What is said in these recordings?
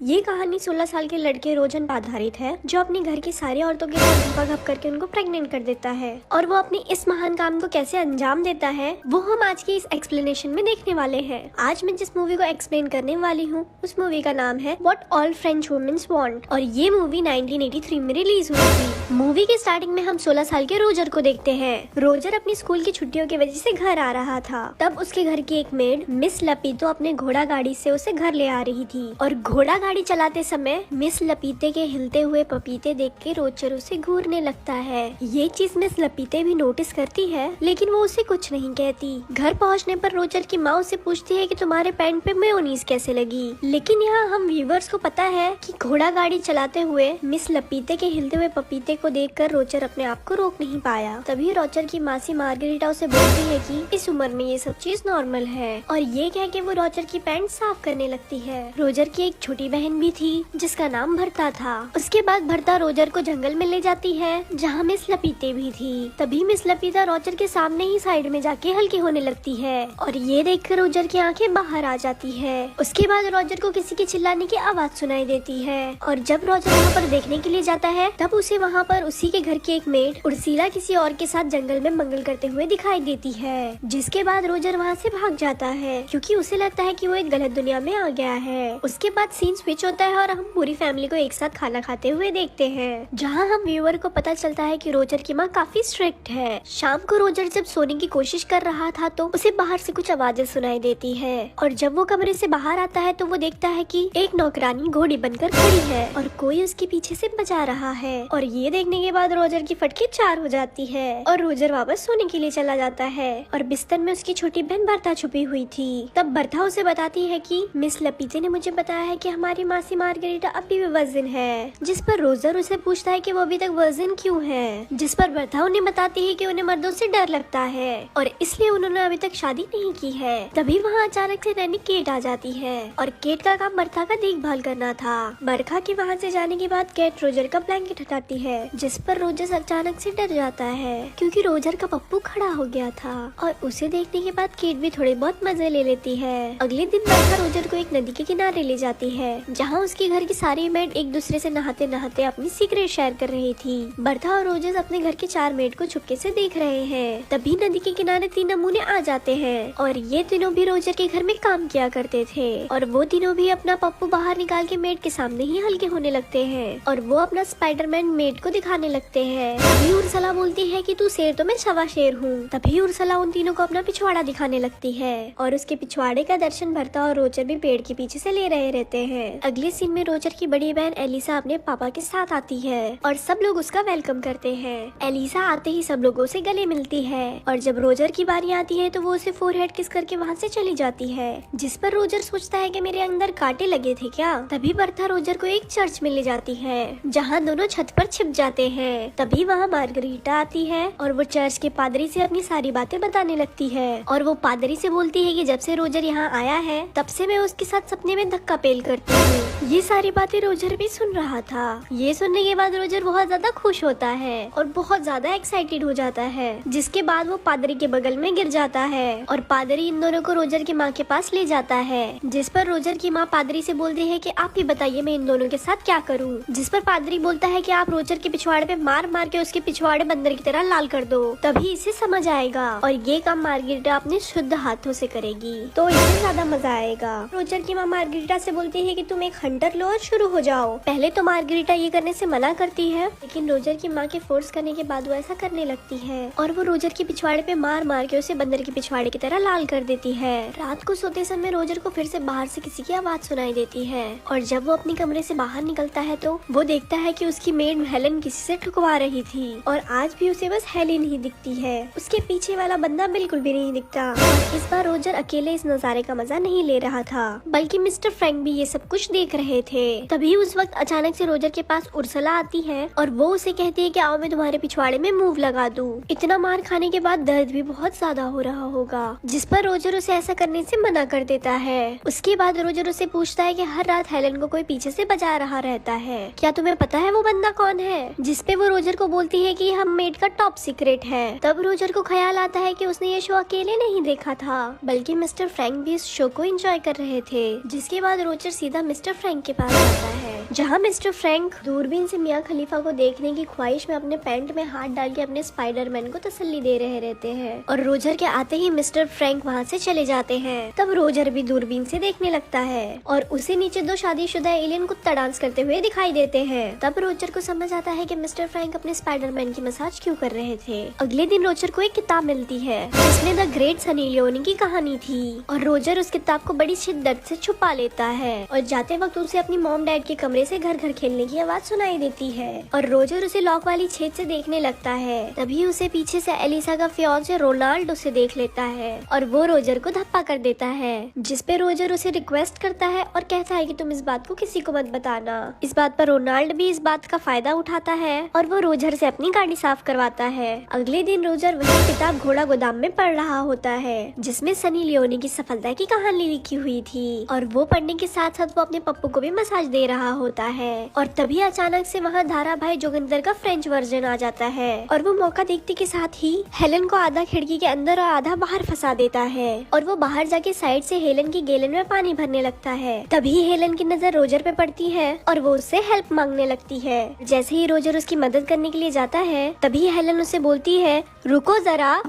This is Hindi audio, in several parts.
ये कहानी 16 साल के लड़के रोजन पर आधारित है जो अपने घर की सारी औरतों के साथ धोखा करके उनको प्रेग्नेंट कर देता है और वो अपनी इस महान काम को कैसे अंजाम देता है वो हम आज की इस एक्सप्लेनेशन में देखने वाले हैं। आज मैं जिस मूवी को एक्सप्लेन करने वाली हूँ उस मूवी का नाम है what all French womens want और ये मूवी 1983 में रिलीज हुई थी। मूवी के स्टार्टिंग में हम 16 साल के रोजर को देखते हैं। रोजर अपनी स्कूल की छुट्टियों की वजह से घर आ रहा था। तब उसके घर की एक मेड मिस लपीतो अपने घोड़ा गाड़ी से उसे घर ले आ रही थी और घोड़ा गाड़ी चलाते समय मिस लपीते के हिलते हुए पपीते देख के रोजर उसे घूरने लगता है। ये चीज मिस लपीते भी नोटिस करती है लेकिन वो उसे कुछ नहीं कहती। घर पहुंचने पर रोजर की माँ उसे पूछती है कि तुम्हारे पैंट पे मेयोनीज कैसे लगी, लेकिन यहाँ हम व्यूवर्स को पता है कि घोड़ा गाड़ी चलाते हुए मिस लपीते के हिलते हुए पपीते को देखकर रोजर अपने आप को रोक नहीं पाया। तभी रोजर की मासी मार्गरीटा उसे बोलती है कि इस उम्र में ये सब चीज नॉर्मल है और ये कह के वो रोजर की पैंट साफ करने लगती है। रोजर की एक छोटी बहन भी थी जिसका नाम भरता था। उसके बाद भरता रोजर को जंगल में ले जाती है जहाँ मिस लपीते भी थी। तभी मिस लपीता रोजर के सामने ही साइड में जाके हल्की होने लगती है और ये देखकर रोजर की आंखें बाहर आ जाती है। उसके बाद रोजर को किसी के चिल्लाने की आवाज सुनाई देती है और जब रोजर वहाँ पर देखने के लिए जाता है तब उसे वहाँ पर उसी के घर की एक मेड उर्सिला किसी और के साथ जंगल में मंगल करते हुए दिखाई देती है। जिसके बाद रोजर वहाँ से भाग जाता है क्योंकि उसे लगता है कि वो एक गलत दुनिया में आ गया है। उसके बाद सीन स्विच होता है और हम पूरी फैमिली को एक साथ खाना खाते हुए देखते हैं जहाँ हम व्यूअर को पता चलता है कि रोजर की माँ काफी स्ट्रिक्ट है। शाम को रोजर जब सोने की कोशिश कर रहा था तो उसे बाहर से कुछ आवाजें सुनाई देती है और जब वो कमरे से बाहर आता है तो वो देखता है कि एक नौकरानी घोड़ी बनकर खड़ी है और कोई उसके पीछे से बजा रहा है और ये देखने के बाद रोजर की फटकी 4 हो जाती है और रोजर वापस सोने के लिए चला जाता है और बिस्तर में उसकी छोटी बहन बर्था छुपी हुई थी। तब बर्था उसे बताती है कि मिस लपीते ने मुझे बताया है कि हमारी मासी मार्गरीटा अभी भी वर्जिन है। जिस पर रोजर उसे पूछता है कि वो अभी तक वर्जिन क्यों है, जिस पर बर्था उन्हें बताती है कि उन्हें मर्दों से डर लगता है और इसलिए उन्होंने अभी तक शादी नहीं की है। तभी वहाँ अचानक से नैनी केट आ जाती है और केट का काम बर्था का देखभाल करना था। बरखा के वहाँ से जाने के बाद केट रोजर का ब्लैंकेट हटाती है जिस पर रोजर अचानक से डर जाता है क्योंकि रोजर का पप्पू खड़ा हो गया था और उसे देखने के बाद केट भी थोड़े बहुत मजे ले लेती है। अगले दिन बरखा रोजर को एक नदी के किनारे ले जाती है जहाँ उसके घर की सारी मेड एक दूसरे से नहाते नहाते अपनी सीक्रेट शेयर कर रही थी। बर्था और रोजर अपने घर के 4 मेड को चुपके से देख रहे हैं। तभी नदी के किनारे 3 नमूने आ जाते हैं और ये तीनों भी रोजर के घर में काम किया करते थे और वो तीनों भी अपना पप्पू बाहर निकाल के मेड के सामने ही हल्के होने लगते हैं और वो अपना स्पाइडरमैन मेड को दिखाने लगते हैं। तभी उर्सला बोलती है कि तू शेर तो मैं सवा शेर हूँ। तभी उर्सला उन तीनों को अपना पिछवाड़ा दिखाने लगती है और उसके पिछवाड़े का दर्शन भरता और रोजर भी पेड़ के पीछे से ले रहे रहते हैं। अगले सीन में रोजर की बड़ी बहन एलिसा अपने पापा के साथ आती है और सब लोग उसका वेलकम करते हैं। एलिसा आते ही सब लोगों से गले मिलती है और जब रोजर की बारी आती है तो वो उसे फोरहेड किस करके वहाँ से चली जाती है जिस पर रोजर सोचता है कि मेरे अंदर कांटे लगे थे क्या। तभी बर्था रोजर को एक चर्च में ले जाती है जहाँ दोनों छत पर छिप जाते हैं। तभी वहाँ मार्गरीटा आती है और वो चर्च के पादरी से अपनी सारी बातें बताने लगती है और वो पादरी से बोलती है कि जब से रोजर यहाँ आया है तब से मैं उसके साथ सपने में धक्का पेल करती हूँ। ये सारी बातें रोजर भी सुन रहा था। ये सुनने के बाद रोजर बहुत ज्यादा खुश होता है और बहुत ज्यादा एक्साइटेड हो जाता है जिसके बाद वो पादरी के बगल में गिर जाता है और पादरी इन दोनों को रोजर की माँ के पास ले जाता है जिस पर रोजर की माँ पादरी से बोलती है कि आप ही बताइए मैं इन दोनों के साथ क्या करूँ। जिस पर पादरी बोलता है कि आप रोजर के पिछवाड़े पे मार मार के उसके पिछवाड़े बंदर की तरह लाल कर दो तभी इसे समझ आएगा और ये काम मार्गरीटा अपने शुद्ध हाथों से करेगी तो इससे ज्यादा मजा आएगा। रोजर की माँ मार्गरीटा से बोलती है कि तुम एक हंटर लो और शुरू हो जाओ। पहले तो मार्गरीटा ये करने से मना करती है लेकिन रोजर की माँ के फोर्स करने के बाद वो ऐसा करने लगती है और वो रोजर के पिछवाड़े पे मार मार के उसे बंदर के पिछवाड़े की तरह लाल कर देती है। रात को सोते समय रोजर को फिर से बाहर से किसी की आवाज सुनाई देती है और जब वो अपने कमरे से बाहर निकलता है तो वो देखता है कि उसकी मेड हेलन किसी से ठुकवा रही थी और आज भी उसे बस हेलन ही दिखती है, उसके पीछे वाला बंदा बिल्कुल भी नहीं दिखता। इस बार रोजर अकेले इस नजारे का मजा नहीं ले रहा था बल्कि मिस्टर फ्रैंक भी ये सब कुछ देख रहे थे। तभी उस वक्त अचानक से रोजर के पास उर्सला आती है और वो उसे कहती है कि आओ मैं तुम्हारे पिछवाड़े में मूव लगा दूं। इतना मार खाने के बाद दर्द भी बहुत ज्यादा हो रहा होगा जिस पर रोजर उसे ऐसा करने से मना कर देता है। उसके बाद रोजर उसे पूछता है कि हर रात हेलन को कोई पीछे से बजा रहा रहता है, क्या तुम्हें पता है वो बंदा कौन है। जिस पे वो रोजर को बोलती है कि हम मेड का टॉप सीक्रेट है। तब रोजर को ख्याल आता है कि उसने ये शो अकेले नहीं देखा था बल्कि मिस्टर फ्रैंक भी इस शो को एंजॉय कर रहे थे। जिसके बाद रोजर सीधा मिस्टर फ्रैंक के पास जाता है, जहाँ मिस्टर फ्रैंक दूरबीन से मियाँ खलीफा को देखने की ख्वाहिश में अपने पैंट में हाथ डाल के अपने स्पाइडरमैन को तसल्ली दे रहे रहते हैं। और रोजर के आते ही मिस्टर फ्रैंक वहाँ से चले जाते हैं। तब रोजर भी दूरबीन से देखने लगता है और उसे नीचे दो शादीशुदा एलियन कुत्ता डांस करते हुए दिखाई देते हैं। तब रोजर को समझ आता है कि मिस्टर फ्रैंक अपने स्पाइडरमैन की मसाज क्यों कर रहे थे। अगले दिन रोजर को एक किताब मिलती है जिसमें द ग्रेट सनी लियोनी की कहानी थी और रोजर उस किताब को बड़ी शिद्दत से छुपा लेता है और जाते वक्त उसे अपनी मॉम डैड के कमरे से घर घर खेलने की आवाज सुनाई देती है और रोजर उसे लॉक वाली छेद से देखने लगता है। तभी उसे पीछे से एलिसा का फियांसे रोनाल्ड उसे देख लेता है और वो रोजर को धप्पा कर देता है, जिस पे रोजर उसे रिक्वेस्ट करता है और कहता है कि तुम इस बात को किसी को मत बताना। इस बात पर रोनाल्ड भी इस बात का फायदा उठाता है और वो रोजर से अपनी गाड़ी साफ करवाता है। अगले दिन रोजर वही किताब घोड़ा गोदाम में पढ़ रहा होता है जिसमें सनी लियोनी की सफलता की कहानी लिखी हुई थी और वो पढ़ने के साथ साथ वो अपने पप्पू को भी मसाज दे रहा होता है। और तभी अचानक से वहाँ धारा भाई जोगिंदर का फ्रेंच वर्जन आ जाता है और वो मौका देखते के साथ ही हेलन को आधा खिड़की के अंदर और आधा बाहर फंसा देता है और वो बाहर जाके साइड से हेलन की गैलन में पानी भरने लगता है। तभी हेलन की नजर रोजर पे पड़ती है और वो उससे हेल्प मांगने लगती है। जैसे ही रोजर उसकी मदद करने के लिए जाता है तभी हेलन उसे बोलती है रुको जरा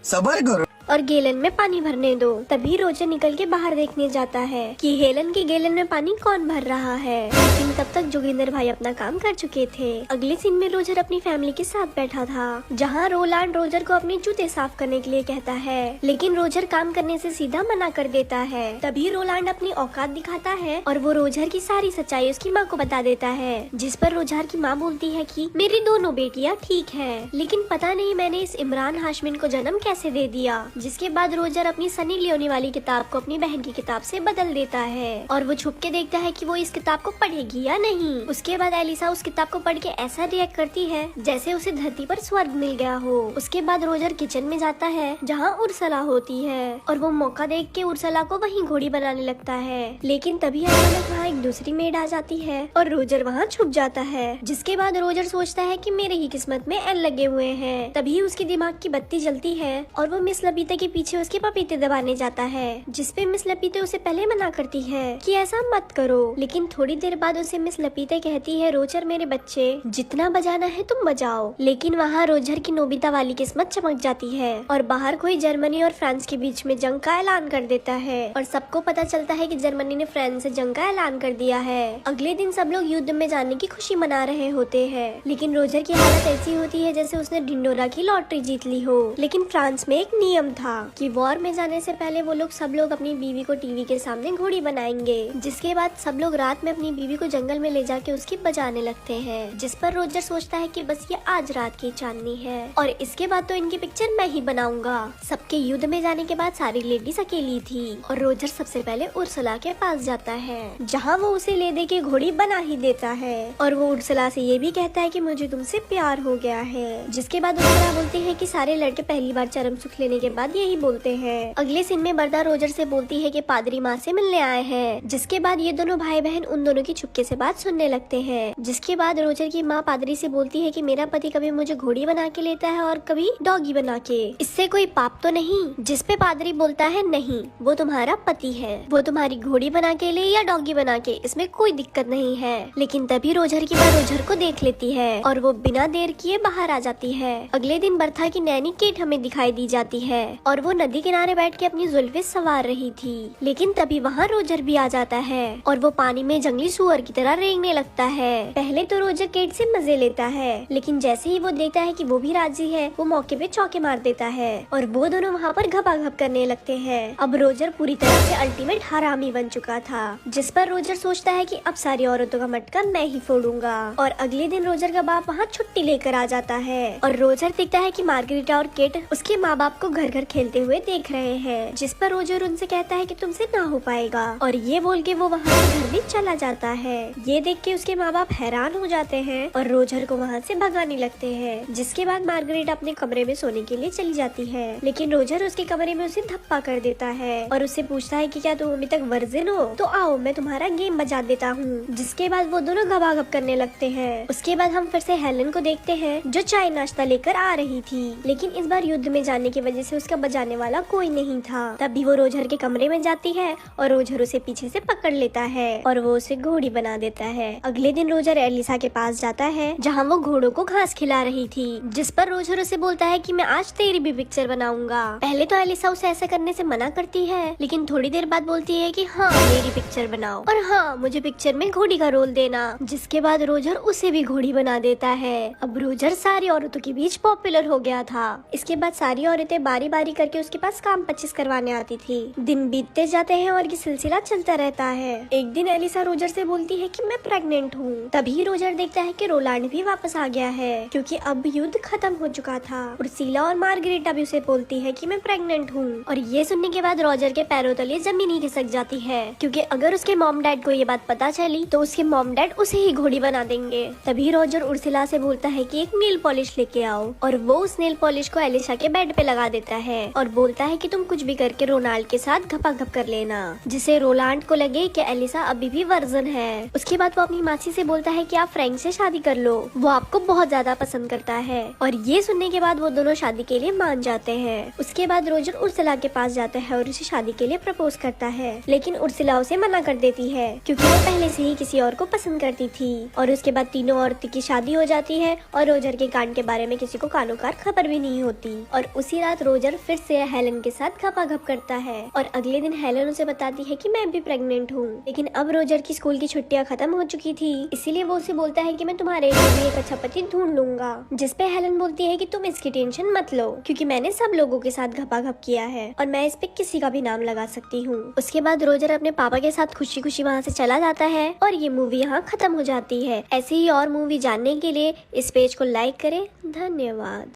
सबर करो और गैलन में पानी भरने दो। तभी रोजर निकल के बाहर देखने जाता है कि हेलन की गैलन में पानी कौन भर रहा है, लेकिन तब तक जोगिंदर भाई अपना काम कर चुके थे। अगले सीन में रोजर अपनी फैमिली के साथ बैठा था जहाँ रोलांड रोजर को अपने जूते साफ करने के लिए कहता है, लेकिन रोजर काम करने से सीधा मना कर देता है। तभी रोलांड अपनी औकात दिखाता है और वो रोजर की सारी सच्चाई उसकी माँ को बता देता है, जिस पर रोजर की माँ बोलती है कि मेरी दोनों बेटियाँ ठीक है, लेकिन पता नहीं मैंने इस इमरान हाशमिन को जन्म कैसे दे दिया। जिसके बाद रोजर अपनी सनी लियोनी वाली किताब को अपनी बहन की किताब से बदल देता है और वो छुप के देखता है कि वो इस किताब को पढ़ेगी या नहीं। उसके बाद एलिसा उस किताब को पढ़ के ऐसा रिएक्ट करती है जैसे उसे धरती पर स्वर्ग मिल गया हो। उसके बाद रोजर किचन में जाता है जहाँ उर्सला होती है और वो मौका देख के उर्सला को वहीं घोड़ी बनाने लगता है, लेकिन तभी अचानक वहाँ एक दूसरी मेड आ जाती है और रोजर वहाँ छुप जाता है। जिसके बाद रोजर सोचता है कि मेरे ही किस्मत में एन लगे हुए हैं। तभी उसके दिमाग की बत्ती जलती है और वो मिस लबीता के पीछे उसके पपीते दबाने जाता है, जिसपे मिस लपीते उसे पहले मना करती है कि ऐसा मत करो। लेकिन थोड़ी देर बाद उसे मिस लपीते कहती है रोजर मेरे बच्चे जितना बजाना है तुम बजाओ। लेकिन वहाँ रोजर की नोबिता वाली किस्मत चमक जाती है और बाहर कोई जर्मनी और फ्रांस के बीच में जंग का ऐलान कर देता है और सबको पता चलता है कि जर्मनी ने फ्रांस से जंग का ऐलान कर दिया है। अगले दिन सब लोग युद्ध में जाने की खुशी मना रहे होते हैं, लेकिन रोजर की हालत ऐसी होती है जैसे उसने ढिंडोरा की लॉटरी जीत ली हो। लेकिन फ्रांस में एक नियम था कि वॉर में जाने से पहले वो लोग सब लोग अपनी बीवी को टीवी के सामने घोड़ी बनाएंगे, जिसके बाद सब लोग रात में अपनी बीवी को जंगल में ले जाके उसकी बजाने लगते हैं। जिस पर रोजर सोचता है कि बस ये आज रात की चांदनी है और इसके बाद तो इनकी पिक्चर मैं ही बनाऊंगा। सबके युद्ध में जाने के बाद सारी लेडीज अकेली थी और रोजर सबसे पहले उर्सला के पास जाता है जहाँ वो उसे ले दे के घोड़ी बना ही देता है और वो उर्सला से ये भी कहता है कि मुझे तुमसे प्यार हो गया है। जिसके बाद उर्सला बोलती है कि सारे लड़के पहली बार चरम सुख लेने के बाद यही बोलते हैं। अगले सीन में बरदा रोजर से बोलती है कि पादरी माँ से मिलने आए हैं। जिसके बाद ये दोनों भाई बहन उन दोनों की चुपके से बात सुनने लगते हैं। जिसके बाद रोजर की माँ पादरी से बोलती है कि मेरा पति कभी मुझे घोड़ी बना के लेता है और कभी डॉगी बना के, इससे कोई पाप तो नहीं। जिस पे पादरी बोलता है नहीं, वो तुम्हारा पति है, वो तुम्हारी घोड़ी बना के ले या डॉगी बना के, इसमें कोई दिक्कत नहीं है। लेकिन तभी रोजर की माँ रोजर को देख लेती है और वो बिना देर किए बाहर आ जाती है। अगले दिन बर्था की नैनी केट हमें दिखाई दी जाती है और वो नदी किनारे बैठ के अपनी जुल्फे सवार रही थी। लेकिन तभी वहाँ रोजर भी आ जाता है और वो पानी में जंगली सुअर की तरह रेंगने लगता है। पहले तो रोजर केट से मजे लेता है, लेकिन जैसे ही वो देखता है कि वो भी राजी है, वो मौके पे चौके मार देता है और वो दोनों वहाँ पर घपाघप करने लगते हैं। अब रोजर पूरी तरह से अल्टीमेट हरामी बन चुका था, जिस पर रोजर सोचता है कि अब सारी औरतों का मटका मैं ही फोड़ूंगा। और अगले दिन रोजर का बाप वहाँ छुट्टी लेकर आ जाता है और रोजर देखता है कि मार्गरीटा और केट उसके माँ बाप को घर घर खेलते हुए देख रहे हैं। जिस पर रोजर उनसे कहता है कि तुमसे ना हो पाएगा और ये बोल के वो वहाँ से घर भी चला जाता है। ये देख के उसके माँ बाप हैरान हो जाते हैं और रोजर को वहाँ से भगाने लगते हैं। जिसके बाद मार्गरेट अपने कमरे में सोने के लिए चली जाती है, लेकिन रोजर उसके कमरे में उसे धप्पा कर देता है और उससे पूछता है कि क्या तुम अभी तक वर्जिन हो, तो आओ मैं तुम्हारा गेम बजा देता हूँ। जिसके बाद वो दोनों घबाघब करने लगते हैं। उसके बाद हम फिर से हेलन को देखते हैं जो चाय नाश्ता लेकर आ रही थी, लेकिन इस बार युद्ध में जाने की वजह से उसका का बजाने वाला कोई नहीं था। तभी वो रोजर के कमरे में जाती है और रोजर उसे पीछे से पकड़ लेता है और वो उसे घोड़ी बना देता है। अगले दिन रोजर एलिसा के पास जाता है जहाँ वो घोड़ों को घास खिला रही थी, जिस पर रोजर उसे बोलता है कि मैं आज तेरी भी पिक्चर बनाऊंगा। पहले तो एलिसा उसे ऐसा करने से मना करती है, लेकिन थोड़ी देर बाद बोलती है कि हाँ मेरी पिक्चर बनाओ और हाँ मुझे पिक्चर में घोड़ी का रोल देना, जिसके बाद रोजर उसे भी घोड़ी बना देता है। अब रोजर सारी औरतों के बीच पॉपुलर हो गया था। इसके बाद सारी औरतें बारी बारी करके उसके पास काम 25 करवाने आती थी। दिन बीतते जाते हैं और ये सिलसिला चलता रहता है। एक दिन एलिसा रोजर से बोलती है कि मैं प्रेग्नेंट हूँ। तभी रोजर देखता है कि रोलैंड भी वापस आ गया है, क्योंकि अब युद्ध खत्म हो चुका था। उर्सिला और मार्गरेटा भी उसे बोलती है कि मैं प्रेग्नेंट हूँ। और ये सुनने के बाद रोजर के पैरों तले जमीन ही खिसक जाती है, क्योंकि अगर उसके मॉम डैड को ये बात पता चली तो उसके मॉम डैड उसे ही घोड़ी बना देंगे। तभी रोजर उर्सिला से बोलता है कि एक नेल पॉलिश लेके आओ, और वो उस नेल पॉलिश को एलिसा के बेड पे लगा देता है और बोलता है कि तुम कुछ भी करके रोनाल्ड के साथ घपाघप कर लेना, जिसे रोलांड को लगे कि एलिसा अभी भी वर्जन है। उसके बाद वो अपनी मासी से बोलता है कि आप फ्रैंक से शादी कर लो, वो आपको बहुत ज्यादा पसंद करता है। और ये सुनने के बाद वो दोनों शादी के लिए मान जाते हैं। उसके बाद रोजर उर्सिला के पास जाता है और उसे शादी के लिए प्रपोज करता है, लेकिन उर्सिला उसे मना कर देती है, क्योंकि वो पहले से ही किसी और को पसंद करती थी। और उसके बाद तीनों औरतों की शादी हो जाती है और रोजर के कांड के बारे में किसी को कानो कार खबर भी नहीं होती। और उसी रात रोजर फिर से हेलन के साथ घपाघप करता है और अगले दिन हेलन उसे बताती है कि मैं भी प्रेग्नेंट हूँ। लेकिन अब रोजर की स्कूल की छुट्टियां खत्म हो चुकी थी, इसीलिए वो उसे बोलता है कि मैं तुम्हारे लिए भी एक अच्छा पति ढूंढ लूंगा, जिस पे हेलन बोलती है कि तुम इसकी टेंशन मत लो, क्योंकि मैंने सब लोगों के साथ घपाघप किया है और मैं इस पे किसी का भी नाम लगा सकती हूँ। उसके बाद रोजर अपने पापा के साथ खुशी खुशी वहाँ से चला जाता है और ये मूवी यहाँ खत्म हो जाती है। ऐसे ही और मूवी जानने के लिए इस पेज को लाइक करें। धन्यवाद।